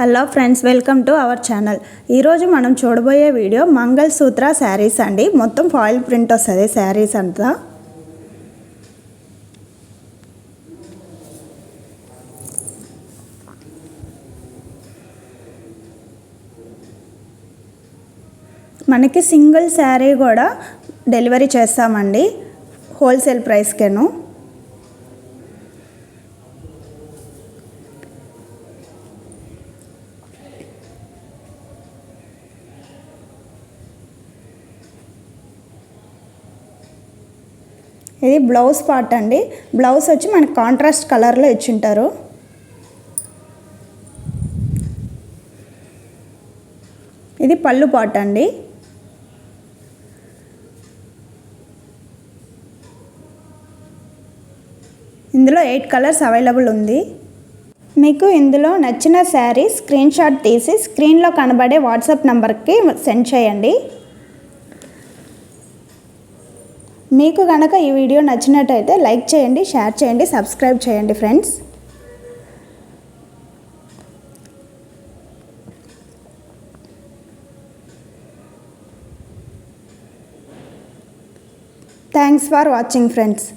Hello friends, welcome to our channel. ఈరోజు మనం చూడబోయే వీడియో మంగళ్ సూత్ర శారీస్ అండి. మొత్తం ఫాయిల్ ప్రింట్ వస్తుంది శారీస్ అంతా. మనకి సింగిల్ శారీ కూడా డెలివరీ చేస్తామండి, హోల్సేల్ ప్రైస్కేను. ఇది బ్లౌజ్ పార్ట్ అండి. బ్లౌజ్ వచ్చి మనకి కాంట్రాస్ట్ కలర్లో ఇచ్చింటారు. ఇది పళ్ళు పార్ట్ అండి. ఇందులో 8 కలర్స్ అవైలబుల్ ఉంది. మీకు ఇందులో నచ్చిన శారీ స్క్రీన్ షాట్ తీసి స్క్రీన్లో కనబడే వాట్సాప్ నంబర్కి సెండ్ చేయండి. మీకు కనుక ఈ వీడియో నచ్చినట్టయితే లైక్ చేయండి, షేర్ చేయండి, సబ్స్క్రైబ్ చేయండి friends. Thanks for watching friends.